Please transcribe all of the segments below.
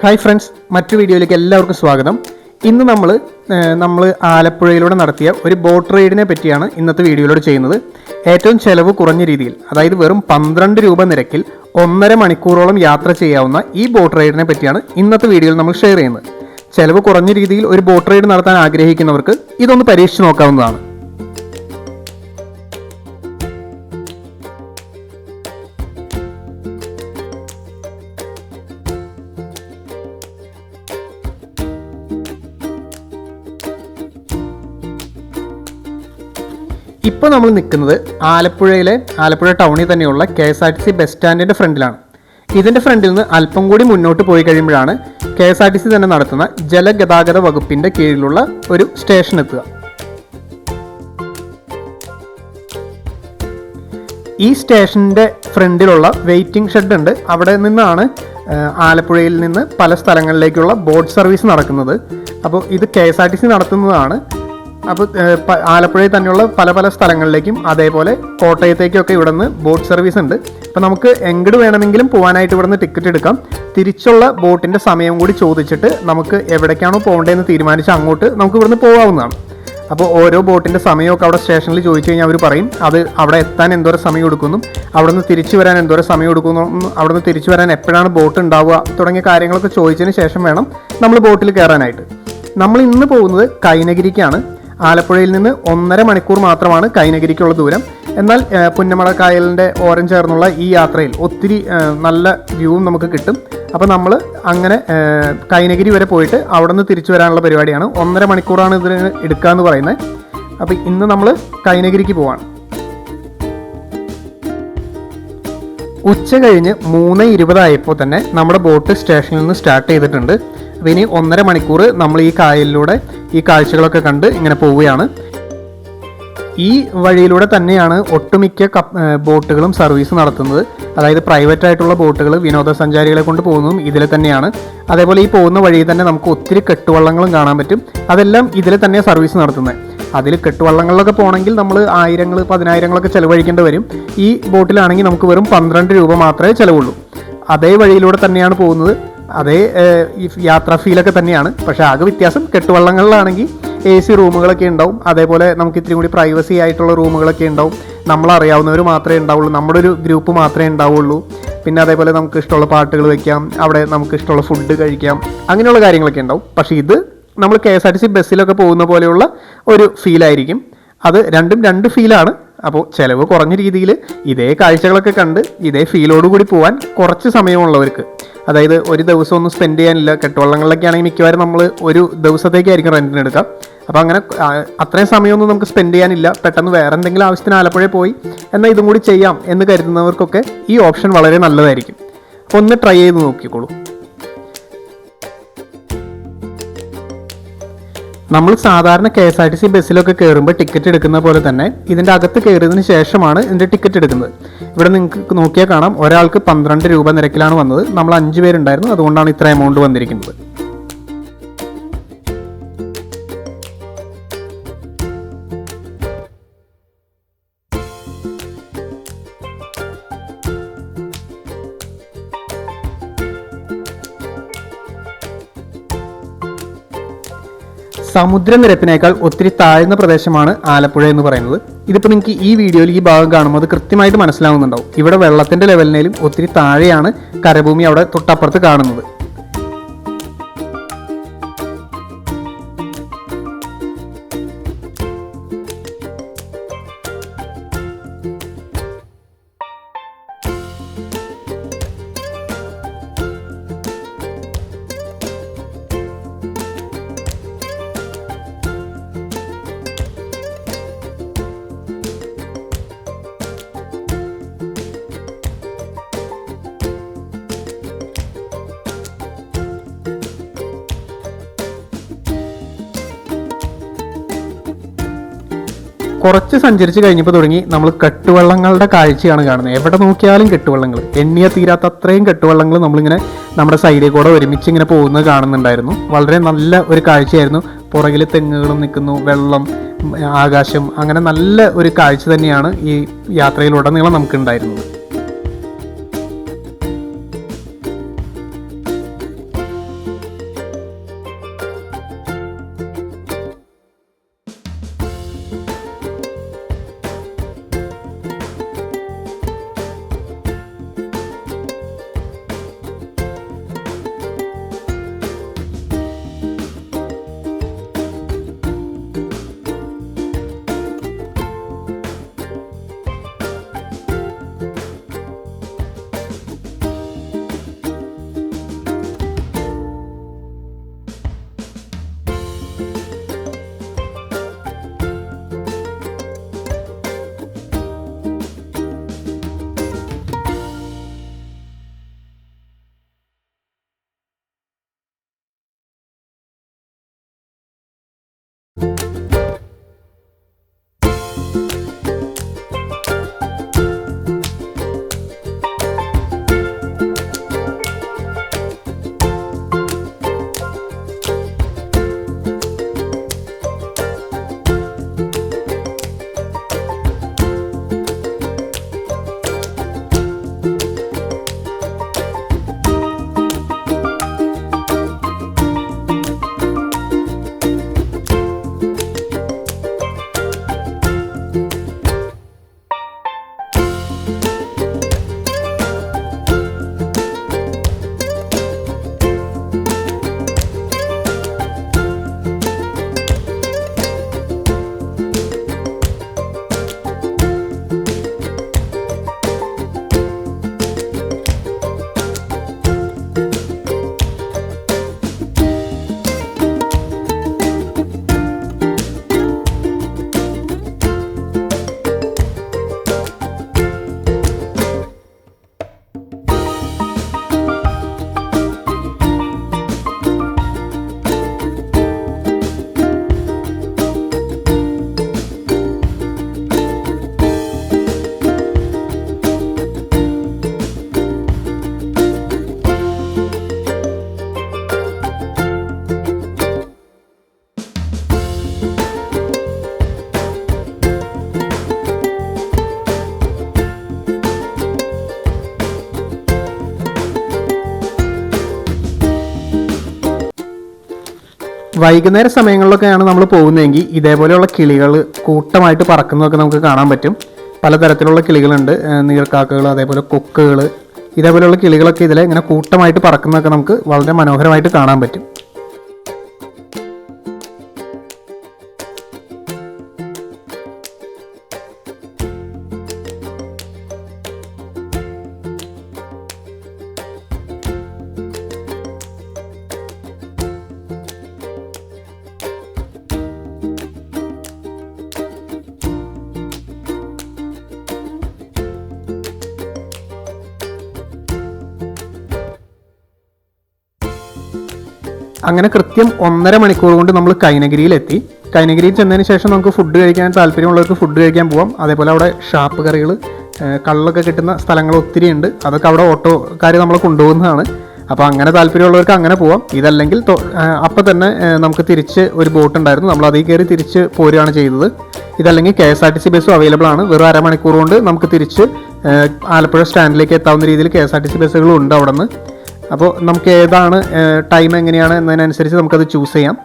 Hi friends, മറ്റു വീഡിയോയിലേക്ക് എല്ലാവർക്കും സ്വാഗതം. ഇന്ന് നമ്മൾ ആലപ്പുഴയിലൂടെ നടത്തിയ ഒരു ബോട്ട് റൈഡിനെ പറ്റിയാണ് ഇന്നത്തെ വീഡിയോയിലൂടെ ചെയ്യുന്നത്. ഏറ്റവും ചെലവ് കുറഞ്ഞ രീതിയിൽ, അതായത് വെറും 12 രൂപ നിരക്കിൽ 1.5 മണിക്കൂറോളം യാത്ര ചെയ്യാവുന്ന ഈ ബോട്ട് റൈഡിനെ പറ്റിയാണ് ഇന്നത്തെ വീഡിയോയിൽ നമ്മൾ ഷെയർ ചെയ്യുന്നത്. ചെലവ് കുറഞ്ഞ രീതിയിൽ ഒരു ബോട്ട് റൈഡ് നടത്താൻ ആഗ്രഹിക്കുന്നവർക്ക് ഇതൊന്ന് പരീക്ഷിച്ച് നോക്കാവുന്നതാണ്. ഇപ്പോൾ നമ്മൾ നിൽക്കുന്നത് ആലപ്പുഴ ടൗണിൽ തന്നെയുള്ള KSRTC ബസ് സ്റ്റാൻഡിൻ്റെ ഫ്രണ്ടിലാണ്. ഇതിൻ്റെ ഫ്രണ്ടിൽ നിന്ന് അല്പം കൂടി മുന്നോട്ട് പോയി കഴിയുമ്പോഴാണ് KSRTC തന്നെ നടത്തുന്ന ജലഗതാഗത വകുപ്പിൻ്റെ കീഴിലുള്ള ഒരു സ്റ്റേഷൻ എത്തുക. ഈ സ്റ്റേഷൻ്റെ ഫ്രണ്ടിലുള്ള വെയിറ്റിംഗ് ഷെഡ് ഉണ്ട്. അവിടെ നിന്നാണ് ആലപ്പുഴയിൽ നിന്ന് പല സ്ഥലങ്ങളിലേക്കുള്ള ബോട്ട് സർവീസ് നടക്കുന്നത്. അപ്പോൾ ഇത് KSRTC നടത്തുന്നതാണ്. അപ്പോൾ ആലപ്പുഴയിൽ തന്നെയുള്ള പല സ്ഥലങ്ങളിലേക്കും അതേപോലെ കോട്ടയത്തേക്കൊക്കെ ഇവിടെ നിന്ന് ബോട്ട് സർവീസ് ഉണ്ട്. അപ്പോൾ നമുക്ക് എങ്ങോട്ട് വേണമെങ്കിലും പോകാനായിട്ട് ഇവിടെ നിന്ന് ടിക്കറ്റ് എടുക്കാം. തിരിച്ചുള്ള ബോട്ടിൻ്റെ സമയം കൂടി ചോദിച്ചിട്ട് നമുക്ക് എവിടേക്കാണോ പോകേണ്ടതെന്ന് തീരുമാനിച്ച് അങ്ങോട്ട് നമുക്ക് ഇവിടുന്ന് പോകാവുന്നതാണ്. അപ്പോൾ ഓരോ ബോട്ടിൻ്റെ സമയമൊക്കെ അവിടെ സ്റ്റേഷനിൽ ചോദിച്ചു കഴിഞ്ഞാൽ അവർ പറയും അത് അവിടെ എത്താൻ എന്തോരം സമയം എടുക്കുന്നു, അവിടെ നിന്ന് തിരിച്ചു വരാൻ എന്തോരം സമയം എടുക്കുന്നു, അവിടെ നിന്ന് തിരിച്ചു വരാൻ എപ്പോഴാണ് ബോട്ട് ഉണ്ടാവുക തുടങ്ങിയ കാര്യങ്ങളൊക്കെ ചോദിച്ചതിന് ശേഷം വേണം നമ്മൾ ബോട്ടിൽ കയറാനായിട്ട്. നമ്മൾ ഇന്ന് പോകുന്നത് കൈനഗിരിക്കാണ്. ആലപ്പുഴയിൽ നിന്ന് 1.5 മണിക്കൂർ മാത്രമാണ് കൈനഗിരിക്കുള്ള ദൂരം. എന്നാൽ പുന്നമട കായലിൻ്റെ ഓരം ചേർന്നുള്ള ഈ യാത്രയിൽ ഒത്തിരി നല്ല വ്യൂവും നമുക്ക് കിട്ടും. അപ്പോൾ നമ്മൾ അങ്ങനെ കൈനഗിരി വരെ പോയിട്ട് അവിടെ നിന്ന് തിരിച്ചു വരാനുള്ള പരിപാടിയാണ്. 1.5 മണിക്കൂറാണ് ഇതിന് എടുക്കുക എന്ന് പറയുന്നത്. അപ്പോൾ ഇന്ന് നമ്മൾ കൈനഗിരിക്ക് പോവാണ്. ഉച്ച കഴിഞ്ഞ് 3:20 ആയപ്പോൾ തന്നെ നമ്മുടെ ബോട്ട് സ്റ്റേഷനിൽ നിന്ന് സ്റ്റാർട്ട് ചെയ്തിട്ടുണ്ട്. അപ്പോൾ ഇനി 1.5 മണിക്കൂർ നമ്മൾ ഈ കായലിലൂടെ ഈ കാഴ്ചകളൊക്കെ കണ്ട് ഇങ്ങനെ പോവുകയാണ്. ഈ വഴിയിലൂടെ തന്നെയാണ് ഒട്ടുമിക്ക ബോട്ടുകളും സർവീസ് നടത്തുന്നത്. അതായത് പ്രൈവറ്റ് ആയിട്ടുള്ള ബോട്ടുകൾ വിനോദസഞ്ചാരികളെ കൊണ്ട് പോകുന്നതും ഇതിൽ തന്നെയാണ്. അതേപോലെ ഈ പോകുന്ന വഴി തന്നെ നമുക്ക് ഒത്തിരി കെട്ടുവള്ളങ്ങളും കാണാൻ പറ്റും. അതെല്ലാം ഇതിൽ തന്നെയാണ് സർവീസ് നടത്തുന്നത്. അതിൽ കെട്ടുവള്ളങ്ങളിലൊക്കെ പോകണമെങ്കിൽ നമ്മൾ 1000 10,000 ചിലവഴിക്കേണ്ടി വരും. ഈ ബോട്ടിലാണെങ്കിൽ നമുക്ക് വെറും 12 രൂപ മാത്രമേ ചിലവുള്ളൂ. അതേ വഴിയിലൂടെ തന്നെയാണ് പോകുന്നത്. അതേ ഈ യാത്രാ ഫീലൊക്കെ തന്നെയാണ്. പക്ഷേ ആകെ വ്യത്യാസം കെട്ടുവള്ളങ്ങളിലാണെങ്കിൽ AC റൂമുകളൊക്കെ ഉണ്ടാവും. അതേപോലെ നമുക്ക് ഇത്തിരി കൂടി പ്രൈവസി ആയിട്ടുള്ള റൂമുകളൊക്കെ ഉണ്ടാവും. നമ്മളറിയാവുന്നവർ മാത്രമേ ഉണ്ടാവുള്ളൂ, നമ്മുടെ ഒരു ഗ്രൂപ്പ് മാത്രമേ ഉണ്ടാവുള്ളൂ. പിന്നെ അതേപോലെ നമുക്ക് ഇഷ്ടമുള്ള പാട്ടുകൾ വയ്ക്കാം, അവിടെ നമുക്ക് ഇഷ്ടമുള്ള ഫുഡ് കഴിക്കാം, അങ്ങനെയുള്ള കാര്യങ്ങളൊക്കെ ഉണ്ടാവും. പക്ഷേ ഇത് നമ്മൾ KSRTC ബസ്സിലൊക്കെ പോകുന്ന പോലെയുള്ള ഒരു ഫീലായിരിക്കും. അത് രണ്ടും രണ്ട് ഫീലാണ്. അപ്പോൾ ചിലവ് കുറഞ്ഞ രീതിയിൽ ഇതേ കാഴ്ചകളൊക്കെ കണ്ട് ഇതേ ഫീലോടുകൂടി പോകാൻ കുറച്ച് സമയമുള്ളവർക്ക്, അതായത് ഒരു ദിവസം ഒന്നും സ്പെൻഡ് ചെയ്യാനില്ല, കെട്ടുവള്ളങ്ങളിലൊക്കെ ആണെങ്കിൽ മിക്കവാറും നമ്മൾ ഒരു ദിവസത്തേക്കായിരിക്കും റെൻറ്റിന് എടുക്കാം. അപ്പോൾ അങ്ങനെ അത്രയും സമയമൊന്നും നമുക്ക് സ്പെൻഡ് ചെയ്യാനില്ല, പെട്ടെന്ന് വേറെ എന്തെങ്കിലും ആവശ്യത്തിന് ആലപ്പുഴ പോയി എന്നാൽ ഇതും കൂടി ചെയ്യാം എന്ന് കരുതുന്നവർക്കൊക്കെ ഈ ഓപ്ഷൻ വളരെ നല്ലതായിരിക്കും. അപ്പോൾ ഒന്ന് ട്രൈ ചെയ്ത് നോക്കിക്കോളൂ. നമ്മൾ സാധാരണ KSRTC ബസ്സിലൊക്കെ കയറുമ്പോൾ ടിക്കറ്റ് എടുക്കുന്ന പോലെ തന്നെ ഇതിൻ്റെ അകത്ത് കയറിയതിന് ശേഷമാണ് ഇതിൻ്റെ ടിക്കറ്റ് എടുക്കുന്നത്. ഇവിടെ നിങ്ങൾക്ക് നോക്കിയാൽ കാണാം, ഒരാൾക്ക് 12 രൂപ നിരക്കിലാണ് വന്നത്. നമ്മൾ 5 പേരുണ്ടായിരുന്നു, അതുകൊണ്ടാണ് ഇത്ര എമൗണ്ട് വന്നിരിക്കുന്നത്. സമുദ്രനിരപ്പിനേക്കാൾ ഒത്തിരി താഴ്ന്ന പ്രദേശമാണ് ആലപ്പുഴ എന്ന് പറയുന്നത്. ഇതിപ്പോൾ നിങ്ങൾക്ക് ഈ വീഡിയോയിൽ ഈ ഭാഗം കാണുമ്പോൾ അത് കൃത്യമായിട്ട് മനസ്സിലാവുന്നുണ്ടാവും. ഇവിടെ വെള്ളത്തിൻ്റെ ലെവലിനേലും ഒത്തിരി താഴെയാണ് കരഭൂമി അവിടെ തൊട്ടപ്പുറത്ത് കാണുന്നത്. കുറച്ച് സഞ്ചരിച്ച് കഴിഞ്ഞപ്പോൾ തുടങ്ങി നമ്മൾ കെട്ടുവള്ളങ്ങളുടെ കാഴ്ചയാണ് കാണുന്നത്. എവിടെ നോക്കിയാലും കെട്ടുവള്ളങ്ങൾ, എണ്ണിയ തീരാത്ത അത്രയും കെട്ടുവള്ളങ്ങൾ നമ്മളിങ്ങനെ നമ്മുടെ സൈഡിൽ കൂടെ ഒരുമിച്ച് ഇങ്ങനെ പോകുന്നത് കാണുന്നുണ്ടായിരുന്നു. വളരെ നല്ല ഒരു കാഴ്ചയായിരുന്നു. പുറകിൽ തെങ്ങുകളും നിൽക്കുന്നു, വെള്ളം, ആകാശം, അങ്ങനെ നല്ല ഒരു കാഴ്ച തന്നെയാണ് ഈ യാത്രയിലുടനീളം നമുക്കുണ്ടായിരുന്നത്. വൈകുന്നേര സമയങ്ങളിലൊക്കെയാണ് നമ്മൾ പോകുന്നതെങ്കിൽ ഇതേപോലെയുള്ള കിളികൾ കൂട്ടമായിട്ട് പറക്കുന്നതൊക്കെ നമുക്ക് കാണാൻ പറ്റും. പലതരത്തിലുള്ള കിളികളുണ്ട്, നീർക്കാക്കകൾ, അതേപോലെ കൊക്കുകൾ, ഇതേപോലെയുള്ള കിളികളൊക്കെ ഇതിൽ ഇങ്ങനെ കൂട്ടമായിട്ട് പറക്കുന്നതൊക്കെ നമുക്ക് വളരെ മനോഹരമായിട്ട് കാണാൻ പറ്റും. അങ്ങനെ കൃത്യം 1.5 മണിക്കൂർ കൊണ്ട് നമ്മൾ കൈനഗിരിയിലെത്തി. കൈനഗിരിയിൽ ചെന്നതിന് ശേഷം നമുക്ക് ഫുഡ് കഴിക്കാൻ താല്പര്യമുള്ളവർക്ക് ഫുഡ് കഴിക്കാൻ പോവാം. അതേപോലെ അവിടെ ഷാപ്പ് കറികൾ, കള്ളൊക്കെ കിട്ടുന്ന സ്ഥലങ്ങൾ ഒത്തിരി ഉണ്ട്. അതൊക്കെ അവിടെ ഓട്ടോക്കാർ നമ്മളെ കൊണ്ടുപോകുന്നതാണ്. അപ്പോൾ അങ്ങനെ താല്പര്യമുള്ളവർക്ക് അങ്ങനെ പോവാം. ഇതല്ലെങ്കിൽ അപ്പം തന്നെ നമുക്ക് തിരിച്ച് ഒരു ബോട്ട് ഉണ്ടായിരുന്നു, നമ്മൾ അതിൽ കയറി തിരിച്ച് പോരുകയാണ് ചെയ്തത്. ഇതല്ലെങ്കിൽ KSRTC ബസ്സും അവൈലബിൾ ആണ്. വെറും 1/2 മണിക്കൂർ കൊണ്ട് നമുക്ക് തിരിച്ച് ആലപ്പുഴ സ്റ്റാൻഡിലേക്ക് എത്താവുന്ന രീതിയിൽ KSRTC ബസ്സുകളും ഉണ്ട് അവിടെ നിന്ന്. അപ്പോൾ നമുക്ക് ഏതാണ് ടൈം എങ്ങനെയാണ് എന്നതിനനുസരിച്ച് നമുക്കത് ചൂസ് ചെയ്യാം.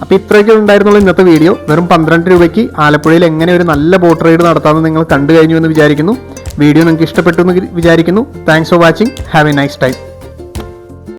അപ്പോൾ ഇത്രയൊക്കെ ഉണ്ടായിരുന്നുള്ളൂ ഇന്നത്തെ വീഡിയോ. വെറും 12 രൂപയ്ക്ക് ആലപ്പുഴയിൽ എങ്ങനെ ഒരു നല്ല ബോട്ട് റൈഡ് നടത്താമെന്ന് നിങ്ങൾ കണ്ടു കഴിഞ്ഞു എന്ന് വിചാരിക്കുന്നു. വീഡിയോ നിങ്ങൾക്ക് ഇഷ്ടപ്പെട്ടു എന്ന് വിചാരിക്കുന്നു. Thanks for watching. Have A nice time.